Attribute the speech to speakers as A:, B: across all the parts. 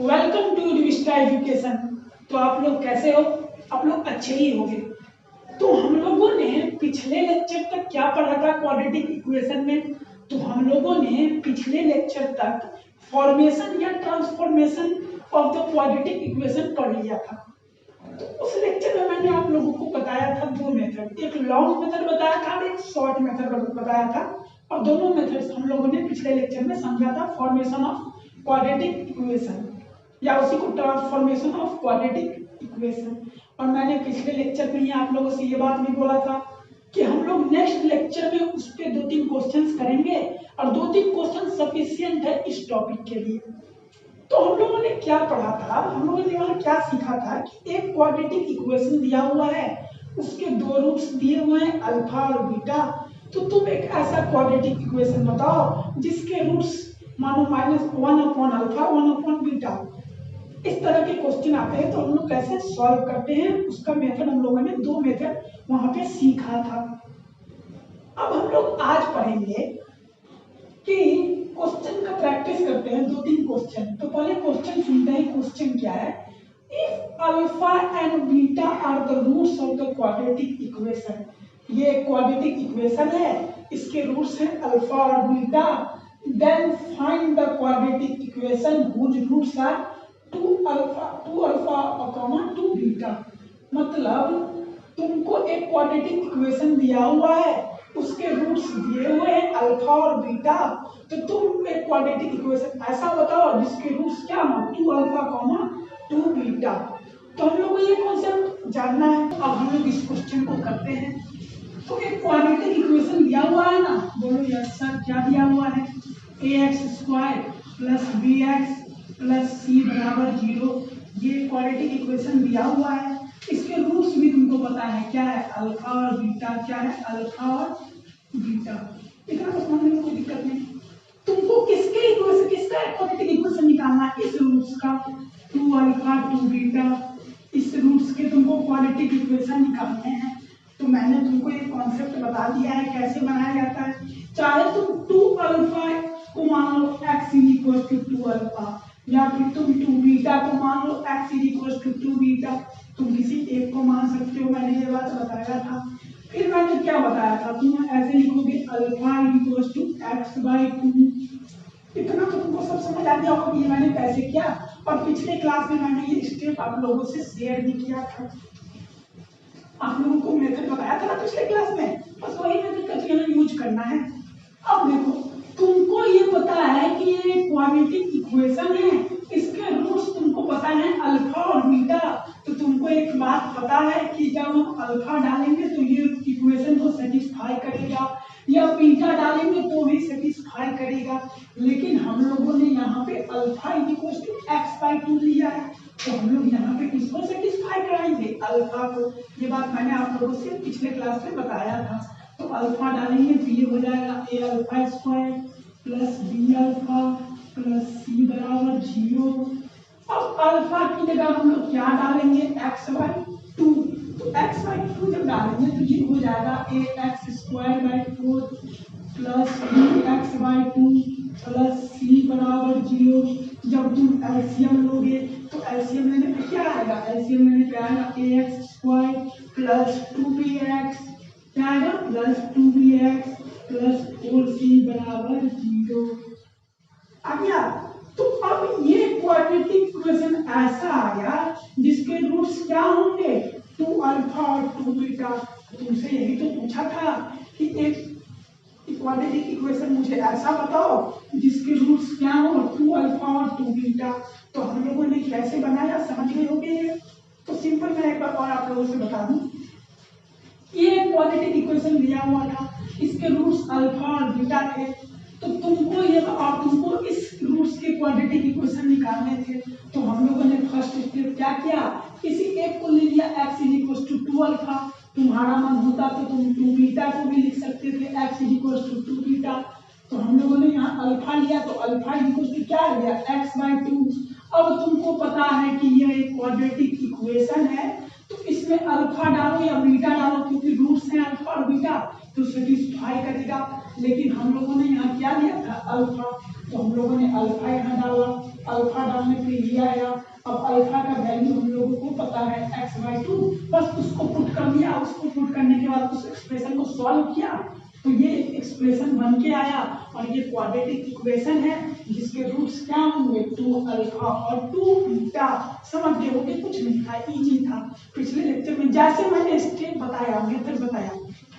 A: Welcome to रिविस्टा education. तो आप लोग कैसे हो? आप लोग अच्छे ही होंगे। तो हम लोगों ने पिछले लेक्चर तक क्या पढ़ा था क्वाड्रेटिक इक्वेशन में? तो हम लोगों ने पिछले लेक्चर तक फॉर्मेशन या transformation of the quadratic equation पढ़ लिया था। तो उस लेक्चर में मैंने आप लोगों को बताया था दो मेथड, एक लॉन्ग मेथड बताया था और एक शॉर्ट मेथड बताया था। और दोनों मेथड्स हम लोगों ने पिछले लेक्चर में समझा था, फॉर्मेशन ऑफ क्वाड्रेटिक इक्वेशन या उसी को ट्रांसफॉर्मेशन ऑफ क्वाड्रेटिक इक्वेशन। और मैंने पिछले लेक्चर में ही आप लोगों से ये बात भी बोला था कि हम लोग नेक्स्ट लेक्चर में उस पे 2-3 क्वेश्चंस करेंगे और 2-3 क्वेश्चन सफिशिएंट है इस टॉपिक के लिए। तो हम लोगों ने क्या पढ़ा था, हम लोगों ने वहां क्या सीखा था कि एक क्वाड्रेटिक इक्वेशन दिया हुआ है, उसके दो रूट्स दिए हुए हैं अल्फा और बीटा। तो तुम एक ऐसा क्वाड्रेटिक इक्वेशन बताओ जिसके रूट्स मानो -1/अल्फा 1/बीटा। इस तरह के क्वेश्चन आते हैं तो हम लोग कैसे सॉल्व करते हैं, उसका मेथड हम लोगों ने दो मेथड वहां पे सीखा था। अब हम लोग आज पढ़ेंगे कि क्वेश्चन का प्रैक्टिस करते हैं, 2-3 क्वेश्चन। तो पहले क्वेश्चन सुनते हैं। क्वेश्चन क्या है? If alpha and beta are the roots of the quadratic equation. ये क्वाड्रेटिक इक्वेशन है, इसके रूट्स हैं अल्फा और beta. Then find the quadratic equation whose roots are 2 alpha 2 beta. मतलब तुमको एक क्वाड्रेटिक इक्वेशन दिया हुआ है, उसके रूट्स दिए हुए हैं अल्फा और बीटा। तो तुम एक क्वाड्रेटिक इक्वेशन ऐसा बताओ जिसके रूट्स क्या हो 2 अल्फा 2 बीटा। तो हम लोग को ये कॉन्सेप्ट जानना है। अब हम लोग इस क्वेश्चन को करते हैं। तो एक क्वाड्रेटिक इक्वेशन दिया हुआ है ना, बोलो यस सर क्या दिया हुआ है? ax² + bx + c = 0। ये क्वाड्रेटिक इक्वेशन दिया हुआ है। इसके रूट्स भी तुमको पता है क्या है, अल्फा और बीटा। क्या है? अल्फा और बीटा। इतना तो समझने में कोई दिक्कत नहीं। तुमको किसके इक्वेशन, किसका क्वाड्रेटिक इक्वेशन निकालना है? इस रूट्स का 2 अल्फा 2 बीटा। इस रूट्स के तुमको क्वाड्रेटिक इक्वेशन निकालने हैं। तो मैंने तुमको एक कॉन्सेप्ट बता दिया है कैसे बनाया जाता है। चाहे तुम 2 अल्फा को मान लो x = 2 अल्फा, या फिर तुम 2 बीटा को मान लो x = 2 बीटा। तुम किसी एक को मान सकते हो, मैंने ये बात बताया था। फिर मैंने क्या बताया था, तुम ऐसे लिखोगे अल्फा = x/2। इतना तो तुमको सब समझ आ गया होगा कि ये मैंने कैसे किया। और पिछले क्लास में मैंने ये स्टेप आप लोगों से शेयर भी किया था। आप लोगों को मेथड बताया था ना पिछले क्लास में, बस वही मेथड का यहाँ यूज करना है। अब देखो, तुमको ये पता है कि ये क्वाड्रेटिक इक्वेशन है, इसके रूट्स तुमको पता है अल्फा और बीटा। तो तुमको एक बात पता है कि जब हम अल्फा डालेंगे तो ये इक्वेशन को सेटिस्फाई करेगा, या बीटा डालेंगे तो भी सेटिस्फाई करेगा। लेकिन हम लोगों ने यहाँ पे अल्फा = x/2 लिया है, तो हम लोग यहाँ पे किसको सेटिस्फाई कराएंगे? अल्फा को। ये बात मैंने आप लोगों से पिछले क्लास में बताया था। तो अल्फा डालेंगे तो ये हो जाएगा a² + b + c = 0। अब अल्फा की जगह हम लोग क्या डालेंगे? x/2। तो x/2 जब डालेंगे तो ये हो जाएगा ax² + 4 + bx/2 + c = 0। जब तुम एलसीएम लोगे तो एलसीएम लेने पे क्या आएगा? एलसीएम लेने पे आएगा ax² + 2bx क्या आएगा? +2bx + 4c = 0 आ गया। तो अब ये क्वाड्रेटिक इक्वेशन ऐसा आ गया जिसके रूट्स क्या होंगे? 2 अल्फा और 2 बीटा। तुमसे यही तो पूछा था कि एक क्वाड्रेटिक इक्वेशन मुझे ऐसा बताओ जिसके रूट्स क्या हो 2 अल्फा और 2 बीटा। तो हम लोगों ने कैसे बनाया समझ गए होंगे। तो सिंपल मैं एक बार और आप लोगों से बता दूं, ये क्वाड्रेटिक इक्वेशन दिया हुआ था, इसके रूट्स अल्फा और बीटा थे। तो तुमको ये और तुमको इस रूट्स के क्वाड्रेटिक इक्वेशन निकालने थे। तो हम लोगों ने फर्स्ट स्टेप क्या किया, किसी एक को ले लिया x = 2 अल्फा। तुम्हारा मन होता तो तुम 2 बीटा को भी लिख सकते थे x = 2 बीटा। तो हम लोगों ने यहाँ अल्फा लिया तो अल्फा = क्या आ गया? x/2। अब तुमको पता है कि यह एक क्वाड्रेटिक इक्वेशन है, तो इसमें अल्फा डालो या बीटा डालो, क्योंकि रूट्स हैं अल्फा और बीटा तो सेटिस्फाई करेगा। लेकिन हम लोगों ने यहाँ क्या लिया था? अल्फा। तो हम लोगों ने अल्फा यहाँ डाला अल्फा डालने पे ये आया। अब अल्फा का वैल्यू हम लोगों को पता है x/2, बस उसको पुट कर दिया। उसको पुट करने के बाद उस एक्सप्रेशन को सॉल्व किया तो ये एक्सप्रेशन बन के आया और ये क्वाड्रेटिक इक्वेशन है जिसके रूट्स क्या होंगे 2 अल्फा और 2 बीटा। समझ गए होंगे, कुछ नहीं था, इजी था। पिछले लेक्चर में जैसे मैंने स्टेप बताया, मेथड बताया,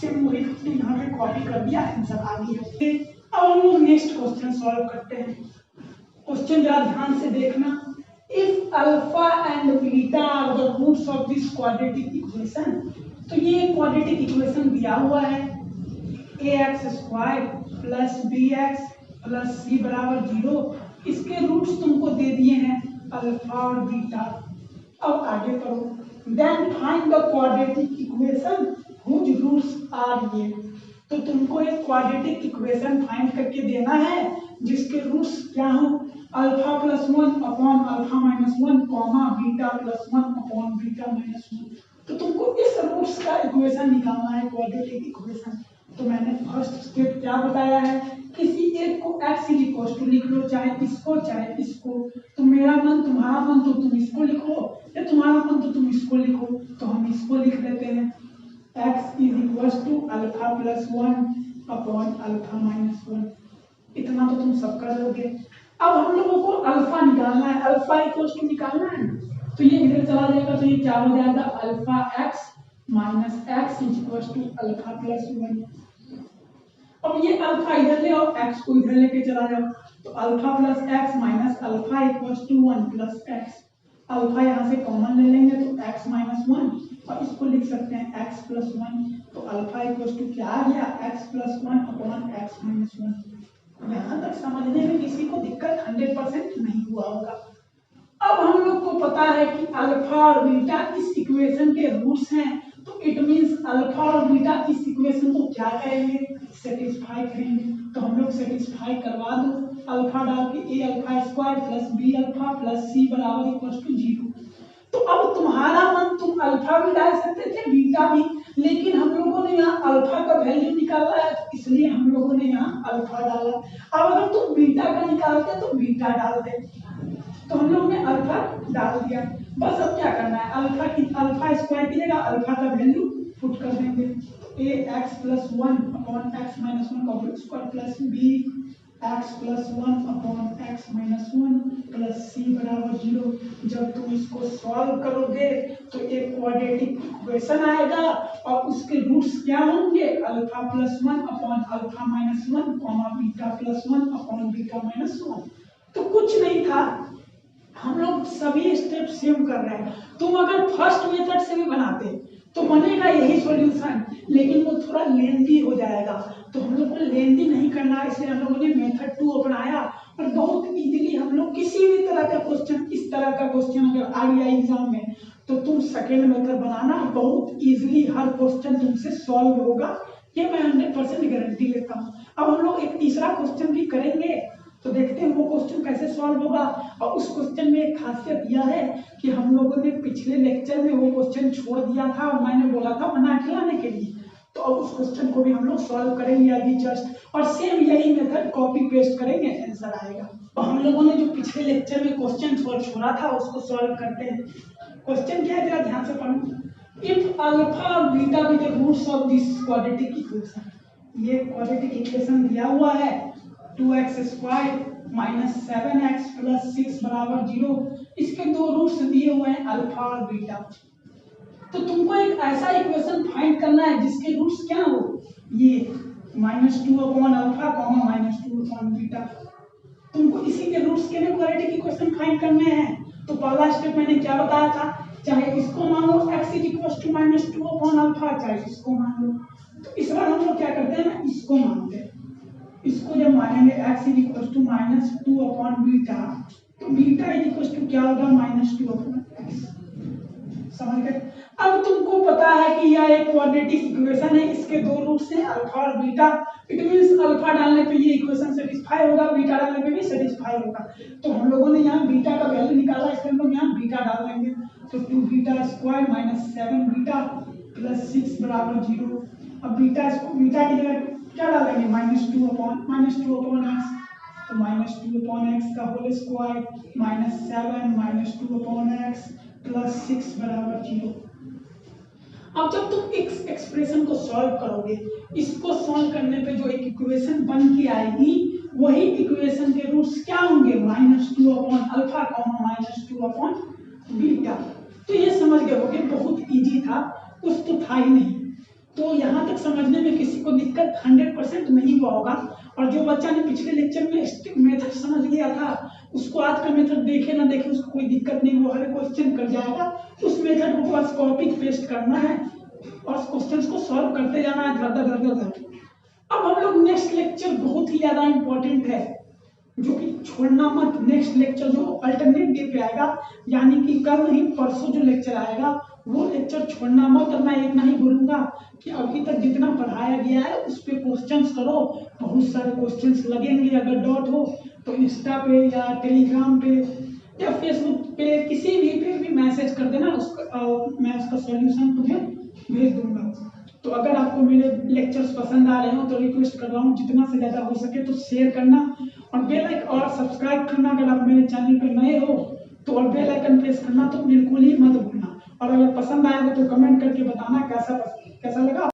A: सेम वही यहाँ पे कॉपी कर दिया, आंसर आ गया। अब हम लोग नेक्स्ट क्वेश्चन सॉल्व करते हैं। क्वेश्चन जरा ध्यान से देखना। If alpha and beta are the roots of this quadratic equation, तो ये क्वाड्रेटिक इक्वेशन दिया हुआ है ax² plus bx plus c बराबर 0। इसके रूट्स तुमको दे दिए हैं अल्फा और बीटा। अब आगे पढ़ो। Then find the quadratic equation whose roots are ये। तो तुमको एक क्वाड्रेटिक इक्वेशन फाइंड करके देना है जिसके रूट्स क्या हो alpha plus 1 upon alpha minus 1 comma beta plus 1 upon beta minus 1। तो तुमको इस रूट्स का इक्वेशन निकालना है, क्वाड्रेटिक इक्वेशन। तो मैंने फर्स्ट स्टेप क्या बताया है, किसी एक को x लिख लो, चाहे इसको चाहे इसको। तो मेरा मन तुम्हारा मन तो तुम इसको लिखो, या तुम्हारा मन तो तुम इसको लिखो। तो हम इसको लिख लेते हैं x = alpha plus 1 upon alpha minus 1। इतना तो तुम सब कर लोगे। अब हम लोगों को अल्फा निकालना है, अल्फा = निकालना है। तो ये इधर चला जाएगा, तो ये क्या हो जाएगा alpha x minus x = alpha plus 1। अब ये अल्फा इधर ले और x को इधर लेके चला जाओ, तो alpha plus x minus alpha = 1 plus x। Alpha यहाँ से कॉमन ले लेंगे तो x माइनस 1 और इसको लिख सकते हैं x प्लस 1। तो अल्फा = क्या आ गया x plus 1 upon x minus 1। यहाँ तक समझने में किसी को दिक्कत 100% नहीं हुआ होगा। अब हम लोग को पता है कि अल्फा और बीटा इस इक्वेशन के रूट्स हैं, तो इट मींस अल्फा और बीटा इस इक्वेशन को क्या करेंगे, सेटिस्फाई करेंगे। तो हम लोग सेटिस्फाई करवा दो अल्फा डाल के a² plus b alpha plus c बराबर = 0। तो अब तुम्हारा मन तुम अल्फा भी डाल सकते थे बीटा भी, लेकिन हम लोगों ने यहाँ अल्फा का वैल्यू निकाला है तो इसलिए हम लोगों ने यहाँ अल्फा डाला। अब अगर तुम बीटा का निकालते तो बीटा डालते, तो हम लोग ने अल्फा डाल दिया। बस अब क्या करना है, अल्फा स्क्वायर की जगह अल्फा का वैल्यू पुट कर देंगे। ax plus 1 upon x minus 1 का whole square plus bx plus 1 upon x minus 1 plus c बराबर 0। जब तुम इसको सॉल्व करोगे तो एक क्वाड्रेटिक इक्वेशन आएगा और उसके रूट्स क्या होंगे alpha plus 1 upon alpha minus 1 comma beta plus 1 upon beta minus 1। तो कुछ नहीं था, हम लोग सभी स्टेप सेम कर रहे हैं। तुम अगर फर्स्ट मेथड से भी बनाते तो बनेगा यही सॉल्यूशन, लेकिन वो थोड़ा लेंदी हो जाएगा। तो हम लोग को लेंदी नहीं करना, इसलिए हम लोगों ने मेथड 2 अपनाया और बहुत इजीली हम लोग किसी भी तरह का क्वेश्चन, इस तरह का क्वेश्चन अगर आ गया एग्जाम में तो तुम सेकेंड मेथड बनाना, बहुत इजीली हर क्वेश्चन तुमसे सॉल्व होगा, ये मैं 100% गारंटी लेता हूँ। अब हम लोग एक तीसरा क्वेश्चन भी करेंगे, तो देखते हैं वो क्वेश्चन कैसे सॉल्व होगा। और उस क्वेश्चन में एक खासियत यह है कि हम लोगों ने पिछले लेक्चर में वो क्वेश्चन छोड़ दिया था और मैंने बोला था बना के लाने के लिए, तो अब उस क्वेश्चन को भी हम लोग सॉल्व करेंगे अभी जस्ट, और सेम यही मेथड कॉपी पेस्ट करेंगे, आंसर आएगा। तो हम लोगों ने जो पिछले लेक्चर में क्वेश्चन छोड़ा था उसको सॉल्व करते हैं। क्वेश्चन क्या है जरा ध्यान से पढ़ो। इफ अल्फा और beta be the roots of this quadratic equation, ये क्वाड्रेटिक इक्वेशन दिया हुआ है 2x² माइनस 7x प्लस 6 बराबर 0। इसके दो रूट्स दिए हुए हैं अल्फा और बीटा। तो तुमको एक ऐसा इक्वेशन फाइंड करना है जिसके रूट्स क्या हो ये -2 upon alpha comma -2 upon beta. तुमको इसी के रूट्स के लिए क्वाड्रेटिक इक्वेशन फाइंड करने हैं। तो पहला स्टेप मैंने क्या बताया था, चाहे इसको मान लो x = -2 अपॉन अल्फा, चाहे इसको मान लो। तो इस बार हम लोग क्या करते हैं ना, इसको मानते हैं। इसको जब मानेंगे x -2 अपॉन बीटा, तो बीटा क्या होगा -2 अपॉन x। समझ गए। अब तुमको पता है कि यह एक क्वाड्रेटिक इक्वेशन है, इसके दो रूट्स हैं अल्फा और बीटा। इट मींस अल्फा डालने पे ये इक्वेशन सेटिस्फाई होगा, बीटा डालने पे भी सेटिस्फाई होगा। तो हम लोगों ने यहाँ बीटा का वैल्यू निकाला, इसलिए हम लोग यहाँ बीटा डाल देंगे। तो 2β² माइनस 7β प्लस 6 बराबर 0। अब बीटा की जगह क्या डालेंगे -2 अपॉन x। तो -2/x का होल स्क्वायर -7 -2/x प्लस 6 बराबर 0। अब जब तुम इस एक्सप्रेशन को सॉल्व करोगे, इसको सॉल्व करने पे जो एक इक्वेशन बन के आएगी, वही इक्वेशन के रूट्स क्या होंगे, -2/अल्फा -2/बीटा। तो ये समझ गए होगे, बहुत इजी था, कुछ तो था ही नहीं। तो यहाँ तक समझने में किसी को दिक्कत 100% नहीं हुआ होगा। और जो बच्चा ने पिछले लेक्चर में मेथड समझ लिया था, उसको आज का मेथड देखे ना देखे उसको कोई दिक्कत नहीं, वो हर क्वेश्चन कर जाएगा। उस मेथड को बस कॉपी पेस्ट करना है और क्वेश्चंस को सॉल्व करते जाना है धर। अब हम लोग नेक्स्ट लेक्चर बहुत ही ज्यादा इंपॉर्टेंट है, जो कि छोड़ना मत। नेक्स्ट लेक्चर जो अल्टरनेट डे पे आएगा, यानी कि कल नहीं परसों जो लेक्चर आएगा, वो लेक्चर छोड़ना मत। और मैं इतना ही बोलूंगा कि अभी तक जितना पढ़ाया गया है उस पे क्वेश्चंस करो, बहुत सारे क्वेश्चंस लगेंगे। अगर डाउट हो तो इंस्टा पे या टेलीग्राम पे या फेसबुक पे किसी भी मैसेज कर देना, मैं उसका सॉल्यूशन तुम्हें भेज दूंगा। तो अगर आपको मेरे लेक्चर्स पसंद आ रहे हो तो रिक्वेस्ट कर रहा हूँ जितना से ज़्यादा हो सके तो शेयर करना और बेल आइकन और सब्सक्राइब करना। अगर आप मेरे चैनल पे नए हो तो और बेल आइकन प्रेस करना तो बिल्कुल ही मत भूलना। और अगर पसंद आया हो तो कमेंट करके बताना कैसा लगा।